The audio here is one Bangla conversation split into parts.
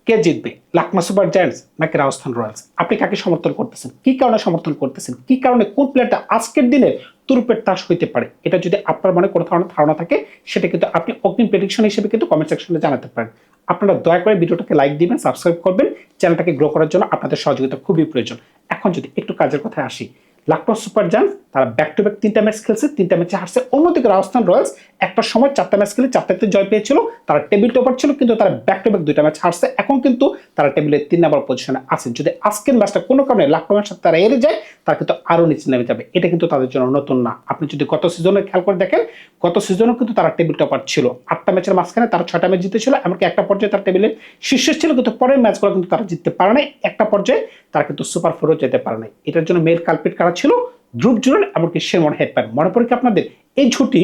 কে জিতবে, লখনৌ সুপার জায়ান্টস নাকি রাজস্থান রয়্যালস? আপনি কাকে সমর্থন করতেছেন, কি কারণে সমর্থন করতেছেন, কি কারণে কোন প্লেয়ারটা আজকের দিনে তুরুপের তাস হইতে পারে? এটা যদি আপনার মনে কোনো ধরনের ধারণা থাকে সেটা কিন্তু আপনি অগ্রিম প্রেডিকশন হিসেবে কিন্তু কমেন্ট সেকশনে জানাতে পারেন। আপনারা দয়া করে ভিডিওটাকে লাইক দিবেন, সাবস্ক্রাইব করবেন। চ্যানেলটাকে গ্রো করার জন্য আপনাদের সহযোগিতা খুবই প্রয়োজন। এখন যদি একটু কাজের কথায় আসি, লখনৌ সুপার জায়ান্টস তারা ব্যাক টু ব্যাক 3টা ম্যাচ খেলছে, 3টা ম্যাচে হারছে। অন্যদিকে রাজস্থান রয়্যালস একটা সময় 4টা ম্যাচ খেলে 4টাতে জয় পেয়েছিল, তারা টেবিল টপার ছিল, কিন্তু তারা ব্যাক টু ব্যাক 2টা ম্যাচ হারছে। এখন কিন্তু তারা টেবিলের 3 নম্বর পজিশনে আছে। যদি আজকের ম্যাচটা কোনো কারণে লখনৌয়ের সাথে তারা হেরে যায়, তারা কিন্তু আরো নিচে নেমে যাবে। এটা কিন্তু তাদের জন্য নতুন না। আপনি যদি গত সিজনে খেয়াল করে দেখেন, গত সিজনেও কিন্তু তারা টেবিল টপার ছিল। 8টা ম্যাচের মাঝখানে তারা 6টা ম্যাচ জিতেছিল, এমনকি একটা পর্যায়ে তারা টেবিলের শীর্ষে ছিল, কিন্তু পরের ম্যাচগুলো কিন্তু তারা জিততে পারে নাই। একটা পর্যায়ে তারা কিন্তু সুপার ফোরও যেতে পারে নাই। এটার জন্য মেয়ের কালপিট কারা ছিল? ধ্রুব জুরেল এমনকি শেরমন হেডপ্যান। মনে পড়ে কি আপনাদের? এই ঝুটি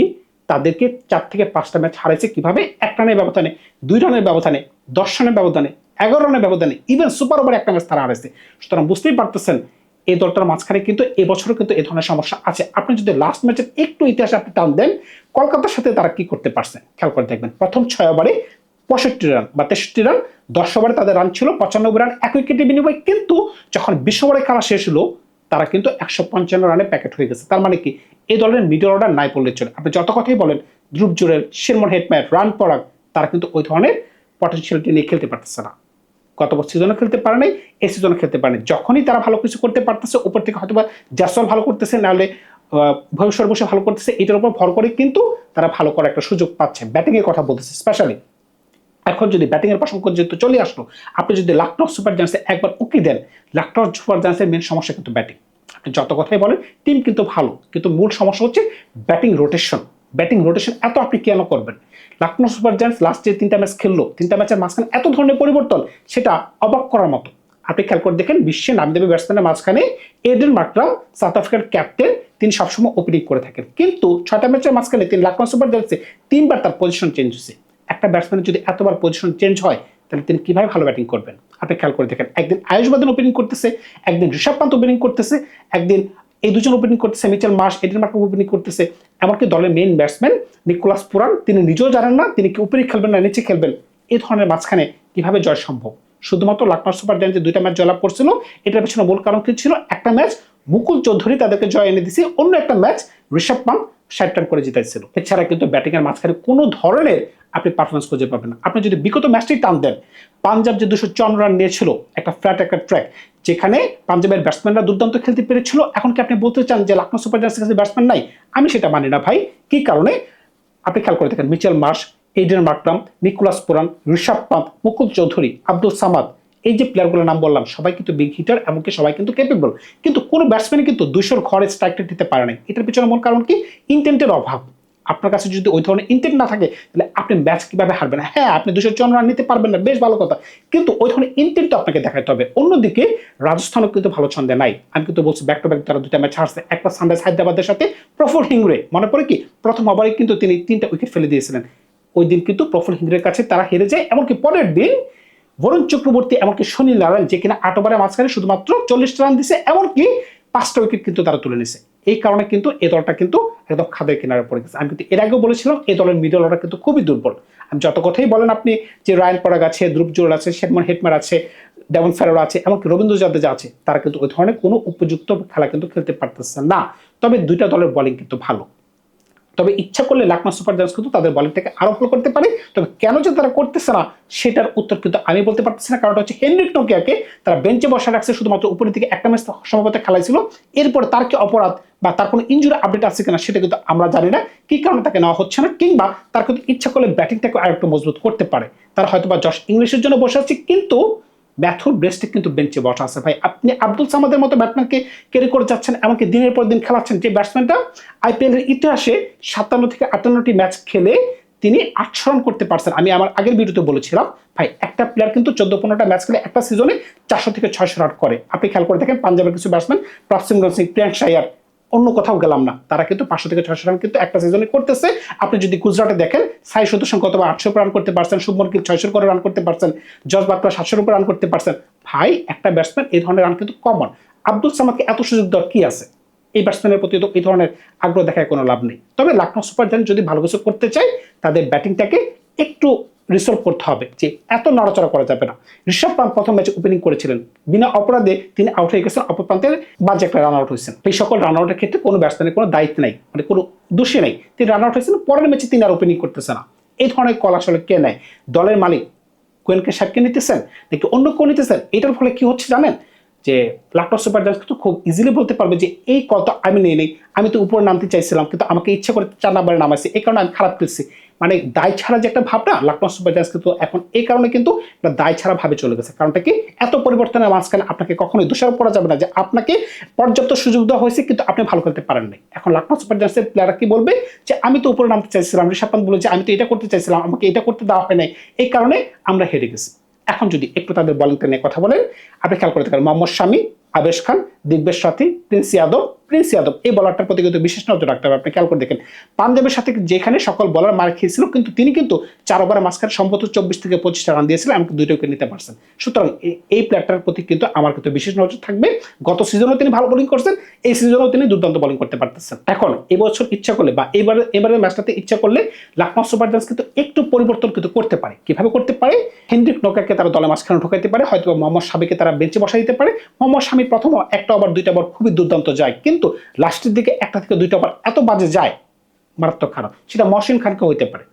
তাদেরকে 4 থেকে 5টা ম্যাচ হারাইছে কিভাবে? 1 রানের ব্যবধানে, 2 রানের ব্যবধানে, 10 রানের ব্যবধানে, 11 রানের ব্যবধানে, ইভেন সুপার ওভারে একটা ম্যাচ তারা হারাইছে। সুতরাং বুঝতেই পারতেছেন এই দলটার মাঝখানে কিন্তু এবছরও কিন্তু এই ধরনের সমস্যা আছে। আপনি যদি লাস্ট ম্যাচের একটু ইতিহাসে আপনি টান দেন, কলকাতার সাথে তারা কি করতে পারছে খেয়াল করে দেখবেন। প্রথম 6 ওভারে 65 রান বা 63 রান, 10 ওভারে তাদের রান ছিল 95 রান, 1 উইকেটের বিনিময়ে। কিন্তু যখন 20 ওভারে খেলা শেষ হলো, তারা কিন্তু 155 রানে প্যাকেট হয়ে গেছে। তার মানে কি, এই দলের মিডল অর্ডার নাই বললে চলে। আপনি যত কথাই বলেন ধ্রুব জুরেল, শেরমন হেডম্যান, রান পরাগ, তারা কিন্তু ওই ধরনের পটেনশিয়ালিটি নিয়ে খেলতে পারতেছে না। গত সিজনে খেলতে পারে নাই, এই সিজনে খেলতে পারে নাই। যখনই তারা ভালো কিছু করতে পারতেছে, উপর থেকে হয়তো বা জাসওয়াল ভালো করতেছে, নাহলে ভবিষ্যৎ বসে ভালো করতেছে, এটার উপর ভর করে কিন্তু তারা ভালো করার একটা সুযোগ পাচ্ছে। ব্যাটিং এর কথা বলতেছে স্পেশালি। এখন যদি ব্যাটিং এর প্রসঙ্গ যেহেতু চলে আসলো, আপনি যদি লখনৌ সুপার জায়ান্টসে একবার উকি দেন, লখনৌ সুপার জায়ান্টসের মেন সমস্যা কিন্তু ব্যাটিং। আপনি যত কথাই বলেন টিম কিন্তু ভালো, কিন্তু মূল সমস্যা হচ্ছে ব্যাটিং রোটেশন। ব্যাটিং রোটেশন এত আপনি কেন করবেন? লখনৌ সুপার জায়ান্টস লাস্ট যে 3টা ম্যাচ খেললো, 3টা ম্যাচের মাঝখানে এত ধরনের পরিবর্তন, সেটা অবাক করার মতো। আপনি খেয়াল করে দেখেন, বিশ্বের নামদামি ব্যাটসম্যানের মাঝখানে এডেন মার্করাম, সাউথ আফ্রিকার ক্যাপ্টেন, তিনি সবসময় ওপেনিং করে থাকেন। কিন্তু 6টা ম্যাচের মাঝখানে তিনি লখনৌ সুপার জায়ান্টসে 3বার তার পজিশন চেঞ্জ হয়েছে। একটা ব্যাটসম্যানের যদি এতবার পজিশন চেঞ্জ হয়, তাহলে তিনি কিভাবে ভালো ব্যাটিং করবেন? আপনি খেয়াল করে দেখেন, একদিন আয়ুষ বাদল ওপেনিং করতেছে, একদিন ঋষভ পান্ত ওপেনিং করতেছে, একদিন এই দুজন ওপেনিং করতেছে, Mitchell Marsh, Aiden Markram opening করতেছে। এমনকি দলের মেইন ব্যাটসম্যান নিকোলাস পুরান, তিনি নিজেও জানেন না তিনি কি ওপেনিং খেলবেন না নিচে খেলবেন। এই ধরনের মাঝখানে কিভাবে জয় সম্ভব? শুধুমাত্র লখনৌ সুপার জায়ান্টস 2টা ম্যাচ জয়লাভ করছিল, এটার পেছনে মূল কারণ কি ছিল? একটা ম্যাচ মুকুল চৌধুরী তাদেরকে জয় এনে দিছে, অন্য একটা ম্যাচ ঋষভ পান্ত 60 রান করে জিতাইছিল। এছাড়া কিন্তু ব্যাটিং এর মাঝখানে কোনো ধরনের আপনি পারফরমেন্স খুঁজে পাবেন না। আপনি যদি বিগত ম্যাচটি টান দেন, পাঞ্জাব যে 254 রান নিয়েছিল, একটা ফ্ল্যাট একটা ট্র্যাক, যেখানে পাঞ্জাবের ব্যাটসম্যানরা দুর্দান্ত খেলতে পেরেছিল, এখন কি আপনি বলতে চান যে লখনৌ সুপার জায়ান্টসের কাছে ব্যাটসম্যান নাই? আমি সেটা মানি না ভাই। কি কারণে? আপনি খেয়াল করে দেখেন, Mitchell Marsh, Aiden Markram, Nicholas Pooran, Rishabh Pant, মুকুল চৌধুরী, আব্দুল সামাদ, এই যে প্লেয়ারগুলোর নাম বললাম, সবাই কিন্তু বিগ হিটার, এমনকি সবাই কিন্তু ক্যাপেবল। কিন্তু কোনো ব্যাটসম্যান কিন্তু 200-র ঘরে স্ট্রাইক রেট দিতে পারে নাই। এটার পিছনে মূল কারণ কি? ইন্টেন্টের অভাব। আপনার কাছে যদি ওই ধরনের ইন্টেন্ট না থাকে, তাহলে আপনি ম্যাচ কিভাবে হারবেন? হ্যাঁ, আপনি 254 রান নিতে পারবেন না, বেশ ভালো কথা, কিন্তু ওই ধরনের ইন্টেন্ট আপনাকে দেখাতে হবে। অন্যদিকে রাজস্থানও কিন্তু ভালো ছন্দে নাই। আমি কিন্তু বলছি ব্যাক টু ব্যাক তারা 2টা ম্যাচ হারছে। একটা সানরাইজ হায়দ্রাবাদের সাথে, প্রফুল হিংরে, মনে পড়ে কি? প্রথম ওভারে কিন্তু তিনি 3টা উইকেট ফেলে দিয়েছিলেন। ওই দিন কিন্তু প্রফুল হিংরের কাছে তারা হেরে যায়। এমনকি পরের দিন বরুণ চক্রবর্তী, এমনকি সুনীল নারায়ণ, যে কিনা 8 ওভারের মাঝখানে শুধুমাত্র 40 রান দিছে, এমনকি 5টা উইকেট কিন্তু তারা তুলে নিছে। এই কারণে কিন্তু এই দলটা কিন্তু একদম খাদের কিনারে পড়ে গেছে। আমি কিন্তু এর আগেও বলেছিলাম এই দলের মিডল অর্ডার কিন্তু খুবই দুর্বল। আমি যত কথাই বলেন আপনি যে রায়ান পরাগ আছে, ধ্রুব জুরেল আছে, শেরমন হেডম্যান আছে, ডেভন ফেরার আছে, এমনকি রবীন্দ্র জাদেজা আছে, তারা কিন্তু ওই ধরনের কোনো উপযুক্ত খেলা কিন্তু খেলতে পারতেছে না। তবে 2টা দলের বোলিং কিন্তু ভালো। তবে ইচ্ছা করলে লখনৌ সুপার জায়ান্টস কিন্তু তাদের বোলিংটাকে আরো ভালো করতে পারে। তবে কেন যে তারা করতেছে না, সেটার উত্তর কিন্তু আমি বলতে পারতেছি না। কারণটা হচ্ছে হেনরিক নোকিয়াকে তারা বেঞ্চে বসা রাখছে, শুধুমাত্র উপরের দিকে একটা ম্যাচ সম্ভবত খেলাইছিল। এরপরে তার কি অপরাধ বা তার কোনো ইনজুরি আপডেট আছে কিনা সেটা কিন্তু আমরা জানি না। কি কারণে তাকে নেওয়া হচ্ছে না, কিংবা তার কিন্তু ইচ্ছা করলে ব্যাটিংটাকে আরেকটু মজবুত করতে পারে। তারা হয়তো বা জশ ইংলিশের জন্য বসে আছে, কিন্তু ম্যাথুর ব্রেস্টে কিন্তু বেঞ্চে বসা আছে। ভাই, আপনি আব্দুল সামাদের মতো ব্যাটসম্যানকে ক্যারি করে যাচ্ছেন, এমনকি দিনের পর দিন খেলাচ্ছেন, যে ব্যাটসম্যানটা আইপিএল এর ইতিহাসে 57 থেকে 58টি ম্যাচ খেলে তিনি 800 রান করতে পারছেন। আমি আমার আগের ভিডিওতে বলেছিলাম ভাই, একটা প্লেয়ার কিন্তু 14-15টা ম্যাচ খেলে একটা সিজনে 400 থেকে 600 রান করে। আপনি খেয়াল করে দেখেন, পাঞ্জাবের কিছু ব্যাটসম্যান, প্রভসিমরন সিং, প্রিয়াঙ্ক শায়ার, অন্য কোথাও গেলাম না, তারা কিন্তু 500 থেকে 600 রান কিন্তু একটা সিজনে করতেছে। আপনি যদি গুজরাটে দেখেন, সাই সুদর্শন কতবার 800 রান করতে পারছেন, শুভমন গিল 600 করে রান করতে পারছেন, জস বাটলার 700 উপর রান করতে পারছেন। ভাই, একটা ব্যাটসম্যান এই ধরনের রান কিন্তু কমন। আব্দুল সামাদকে এত সুযোগ দেওয়ার কি আছে? এই ব্যাটসম্যানের প্রতি তো এই ধরনের আগ্রহ দেখায় কোনো লাভ নেই। তবে লখনৌ সুপার জায়ান্টস যদি ভালো কিছু করতে চায়, তাদের ব্যাটিংটাকে একটু রিসলভ করতে হবে যে এত নড়াচড়া করা যাবে না। ঋষভ পান্ত প্রথম ম্যাচে ওপেনিং করেছিলেন, বিনা অপরাধে তিনি আউট হয়ে গেছেন, অপর প্রান্তে বাজে একটা রান আউট হয়েছেন। এই সকল রান আউটের ক্ষেত্রে কোনো ব্যাটসম্যানের কোনো দায়িত্ব নাই, মানে কোনো দোষী নাই। তিনি রান আউট হয়েছেন, পরের ম্যাচে তিনি আর ওপেনিং করতেছে না। এই ধরনের কল আসলে কে নেয়? দলের মালিক কোয়েনকে সাহেবকে নিতেছেন নাকি অন্য কেউ নিতেছেন? এটার ফলে কি হচ্ছে জানেন, যে লখনউ সুপার জায়ান্টস কিন্তু খুব ইজিলি বলতে পারবে যে এই কল তো আমি নিয়ে নেই, আমি তো উপরে নামতে চাইছিলাম কিন্তু আমাকে ইচ্ছা করে 4 নম্বরে নামাইছে, এই কারণে আমি খারাপ খেলছি। মানে দায় ছাড়া যে একটা ভাবনা লখনউ সুপার জায়ান্টস কিন্তু এখন এই কারণে কিন্তু একটা দায় ছাড়া ভাবে চলে গেছে। কারণটা কি, এত পরিবর্তনের মাঝখানে আপনাকে কখনোই দোষারোপ করা যাবে না যে আপনাকে পর্যাপ্ত সুযোগ দেওয়া হয়েছে কিন্তু আপনি ভালো খেলতে পারেন নাই। এখন লখনউ সুপার জায়ান্টসের প্লেয়াররা কি বলবে যে আমি তো উপরে নামতে চাইছিলাম, ঋষভ পান্ত বলে যে আমি তো এটা করতে চাইছিলাম, আমাকে এটা করতে দেওয়া হয় নাই, এই কারণে আমরা হেরে গেছি। এখন যদি একটু তাদের বোলিংটা নিয়ে কথা বলেন, আপনি খেয়াল করতে পারেন মোহাম্মদ শামি, আবেশ খান, দিগ্বেশ সাথী, প্রিন্স ইয়াদব এই বলারটার প্রতি কিন্তু বিশেষ নজর রাখতে হবে। আপনি খেয়াল করে দেখেন পাঞ্জাবের সাথে যেখানে সকল বলার মার খেয়েছিল কিন্তু তিনি কিন্তু 4 ওভারের মাঝখানে সম্ভবত 24 থেকে 25টা রান দিয়েছিলেন, এমনকি 2টা উইকেট নিতে পারছেন। সুতরাং এই প্লেয়ারটার প্রতি কিন্তু আমার কিন্তু বিশেষ নজর থাকবে। গত সিজনেও তিনি ভালো বোলিং করছেন, এই সিজনেও তিনি দুর্দান্ত বোলিং করতে পারতেছেন। এখন এবছর ইচ্ছা করলে বা এবারের ম্যাচটাতে ইচ্ছা করলে লখনউ সুপার জায়ান্টস কিন্তু একটু পরিবর্তন কিন্তু করতে পারে। কিভাবে করতে পারে? হেনরিক নোকাকে তারা দলের মাঝখানে ঢোকাইতে পারে, হয়তো মোহাম্মদ শামিকে তারা বেঞ্চে বসাই দিতে পারে। মোহাম্মদ শামির প্রথম 1টা ওভার 2টা ওভার খুবই দুর্দান্ত যায়, কিন্তু লাস্টের দিকে 1টা থেকে 2টা ওভার এত বাজে যায়, মারাত্মক খারাপ। সেটা মহসিন খানকে হইতে পারে।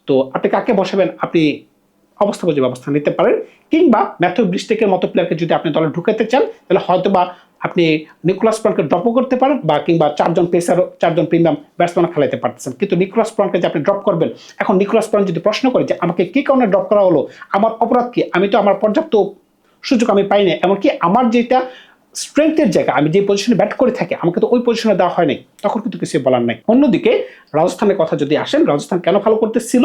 তো আপনি কাকে বসাবেন? আপনি অবস্থা বুঝে ব্যবস্থা নিতে পারেন, কিংবা ম্যাথিউ ব্রিস্টেকের মতো প্লেয়ারকে যদি আপনি দলে ঢুকাতে চান তাহলে হয়তো বা আপনি নিকোলাস প্রানকে ড্রপও করতে পারেন, বা কিংবা 4জন পেসার 4জন প্রিমিয়াম ব্যাটসম্যান খেলাইতে পারতেছেন। কিন্তু নিকোলাস প্রানকে যে আপনি ড্রপ করবেন, এখন নিকোলাস প্রান যদি প্রশ্ন করে যে আমাকে কি কারণে ড্রপ করা হলো, আমার অপরাধ কি, আমি তো আমার পর্যাপ্ত সুযোগ আমি পাই না, এমনকি আমার যেটা স্ট্রেংথের জায়গা, আমি যে পজিশনে ব্যাট করে থাকি আমাকে তো ওই পজিশনে দেওয়া হয় নাই, তখন কিন্তু কিছু বলার নাই। অন্যদিকে রাজস্থানের কথা যদি আসেন, রাজস্থান কেন ভালো করতেছিল?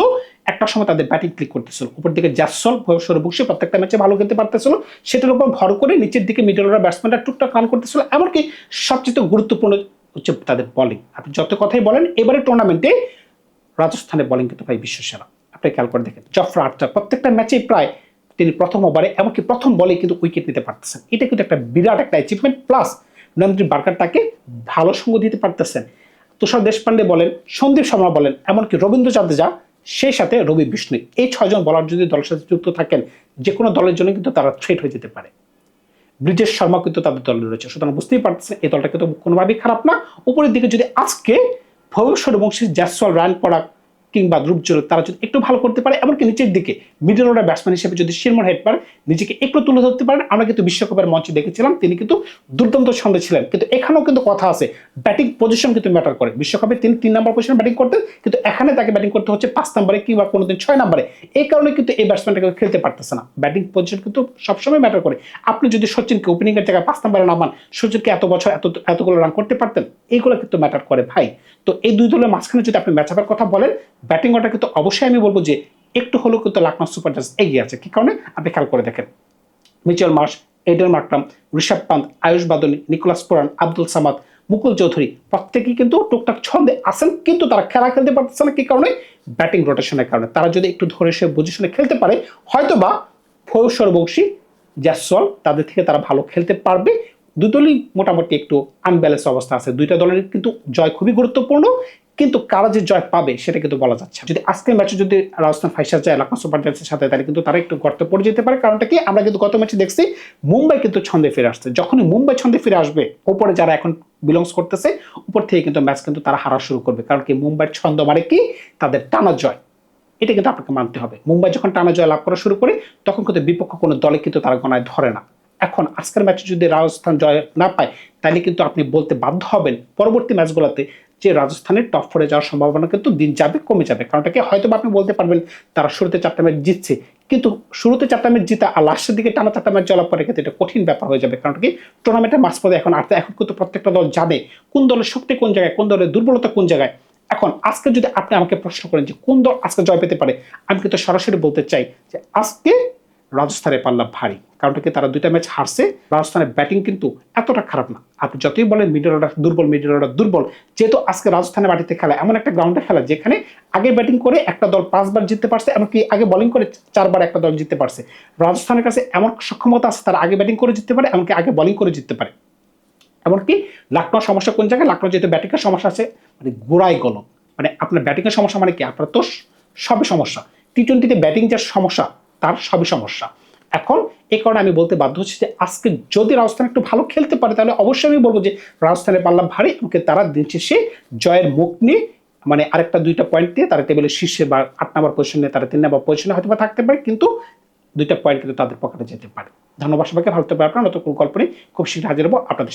একটা সময় তাদের ব্যাটিং ক্লিক করতেছিল, উপর দিকে জ্যাসল সৌরভবংশী প্রত্যেকটা ম্যাচে ভালো খেলতে পারতেছিল, সেটার উপর ভর করে নিচের দিকে মিডল অর্ডার ব্যাটসম্যানরা টুকটাক রান করতেছিল। এমনকি সবচেয়ে গুরুত্বপূর্ণ হচ্ছে তাদের বলিং। আপনি যত কথাই বলেন, এবারে টুর্নামেন্টে রাজস্থানের বলিং কিন্তু ভাই বিশ্বসেরা। আপনি খেয়াল করে দেখেন জফরা আর্চার প্রত্যেকটা ম্যাচেই প্রায় তিনি প্রথম ওভারে এমনকি প্রথম বলে কিন্তু উইকেট নিতে পারতেছেন। এটা কিন্তু একটা বিরাট একটা অ্যাচিভমেন্ট। প্লাস নরেন্দ্র বার্কার তাকে ভালো সঙ্গ দিতে পারতেছেন। তুষার দেশপান্ডে বলেন, সন্দীপ শর্মা বলেন, এমনকি রবীন্দ্র জাদেজা, সেই সাথে রবি বিষ্ণু, এই 6জন বলার যদি দলের সাথে যুক্ত থাকেন, যে কোনো দলের জন্য কিন্তু তারা থ্রেট হয়ে যেতে পারে। ব্রিজেশ শর্মা কিন্তু তাদের দলে রয়েছে। সুতরাং বুঝতেই পারতেছেন এই দলটা কিন্তু কোনোভাবেই খারাপ না। উপরের দিকে যদি আজকে ভবিষ্যৎবংশী জ্যাসওয়াল, রায়ান পরাগ কিংবা ধ্রুবজল তারা যদি একটু ভালো করতে পারে, এমনকি নিচের দিকে মিডল অর্ডার ব্যাটসম্যান হিসেবে যদি শিরমন হেডপার নিজেকে একটু তুলে ধরতে পারেন, আমরা কিন্তু বিশ্বকাপের মঞ্চে দেখেছিলাম তিনি কিন্তু দুর্দান্ত ছন্দে ছিলেন। কিন্তু এখানেও কিন্তু কথা আছে, ব্যাটিং পজিশন কিন্তু ম্যাটার করে। বিশ্বকাপে তিনি 3 নম্বর পজিশনে ব্যাটিং করতেন, কিন্তু এখানে তাকে ব্যাটিং করতে হচ্ছে 5 নম্বরে কিংবা কোনোদিন 6 নম্বরে। এই কারণে কিন্তু এই ব্যাটসম্যানটাকে খেলতে পারতেছে না। ব্যাটিং পজিশন কিন্তু সবসময় ম্যাটার করে। আপনি যদি সচিনকে ওপেনিং এর জায়গায় 5 নম্বরে নামান, সচিনকে এত বছর এতগুলো রান করতে পারতেন, এইগুলো কিন্তু ম্যাটার করে ভাই। তো এই দুই দলের মাঝখানে যদি আপনি ম্যাচ আপের কথা বলেন, ব্যাটিং অর্ডার কিন্তু অবশ্যই আমি বলবো যে একটু হলেও কিন্তু লখনউ সুপার জায়ান্টস এগিয়ে আছে। কি কারণে? আপনি খেয়াল করে দেখেন Mitchell Marsh, Aiden Markram, Rishabh Pant, Ayush Badoni, Nicholas Pooran, Abdul Samad, মুকুল চৌধুরী প্রত্যেকেই কিন্তু টুকটাক ছন্দে আছেন, কিন্তু তারা খেলা খেলতে পারতেছে না। কি কারণে? ব্যাটিং রোটেশনের কারণে। তারা যদি একটু ধরে সে পজিশনে খেলতে পারে, হয়তো বা সৌরভবংশী, জ্যাসওয়াল তাদের থেকে তারা ভালো খেলতে পারবে। দুই দলই মোটামুটি একটু আনব্যালেন্স অবস্থা আছে। দুইটা দলের কিন্তু জয় খুবই গুরুত্বপূর্ণ, কিন্তু কারা যে জয় পাবে সেটা কিন্তু বলা যাচ্ছে। যদি আজকের ম্যাচে যদি রাজস্থান ফাইসার যায় লখনউ সুপার জায়ান্টসের সাথে, তাহলে কিন্তু তারা একটু গর্তে পড়ে যেতে পারে। কারণটা কি? আমরা কিন্তু গত ম্যাচে দেখছি মুম্বাই কিন্তু ছন্দে ফিরে আসছে। যখনই মুম্বাই ছন্দে ফিরে আসবে, উপরে যারা এখন বিলংস করতেছে, উপর থেকে কিন্তু ম্যাচ কিন্তু তারা হারা শুরু করবে। কারণ কি? মুম্বাইয়ের ছন্দ মানে কি? তাদের টানা জয়। এটা কিন্তু আপনাকে মানতে হবে। মুম্বাই যখন টানা জয় লাভ করা শুরু করে, তখন কিন্তু বিপক্ষ কোনো দলে কিন্তু তারা গণায় ধরে না। এখন আজকের ম্যাচে যদি রাজস্থান জয় না পায়, তাহলে কিন্তু আপনি বলতে বাধ্য হবেন পরবর্তী ম্যাচগুলোতে যে রাজস্থানের টপ 4-এ যাওয়ার সম্ভাবনা কিন্তু দিন যাবে কমে যাবে। কারণটাকে হয়তো আপনি বলতে পারবেন তারা শুরুতে 4টা ম্যাচ জিতছে, কিন্তু শুরুতে 4টা ম্যাচ জিতা আর লাস্টের দিকে টানা 4টা ম্যাচ জলার পরে কিন্তু এটা কঠিন ব্যাপার হয়ে যাবে। কারণ কি? টুর্নামেন্টের মাঝপথে এখন কিন্তু প্রত্যেকটা দল জানে কোন দলের শক্তি কোন জায়গায়, কোন দলের দুর্বলতা কোন জায়গায়। এখন আজকে যদি আপনি আমাকে প্রশ্ন করেন যে কোন দল আজকে জয় পেতে পারে, আমি কিন্তু সরাসরি বলতে চাই যে আজকে রাজস্থানের পাল্লা ভারী। কারণ কি? তারা 2টা ম্যাচ হারছে। রাজস্থানের ব্যাটিং কিন্তু এতটা খারাপ না। আপনি যতই বলেন মিডল অর্ডার দুর্বল, যেহেতু আজকে রাজস্থানের মাটিতে খেলা, এমন একটা গ্রাউন্ডে খেলা যেখানে আগে ব্যাটিং করে একটা দল 5 বার জিততে পারছে, এমনকি আগে বোলিং করে 4 বার একটা দল জিততে পারছে। রাজস্থানের কাছে এমন সক্ষমতা আছে, তারা আগে ব্যাটিং করে জিততে পারে, এমনকি আগে বোলিং করে জিততে পারে। এমনকি লখনউ সমস্যা কোন জায়গায়? লখনউ যেহেতু ব্যাটিং এর সমস্যা আছে, মানে গোড়ায় গলম, মানে আপনার ব্যাটিং এর সমস্যা মানে কি? আপনার তো সবই সমস্যা, টি-20তে ব্যাটিং যার সমস্যা তার সবই সমস্যা। এখন এই কারণে আমি বলতে বাধ্য হচ্ছি যে আজকে যদি রাজস্থান একটু ভালো খেলতে পারে তাহলে অবশ্যই আমি বলবো যে রাজস্থানের পাল্লা ভারী, আমাকে তারা দিন শেষে জয়ের মুখ নিয়ে মানে আরেকটা 2টা পয়েন্ট দিয়ে তারা টেবিলের শীর্ষে বা 8 নম্বর পজিশনে, তারা 3 নম্বর পজিশনে হয়তো বা থাকতে পারে, কিন্তু 2টা পয়েন্ট কিন্তু তাদের পকেটে যেতে পারে। ধন্যবাদ সবাইকে, ভালো থাকবে। আপনারা নতুন কোনো গল্প নিয়ে খুব শীঘ্র হাজির হবো আপনাদের সাথে।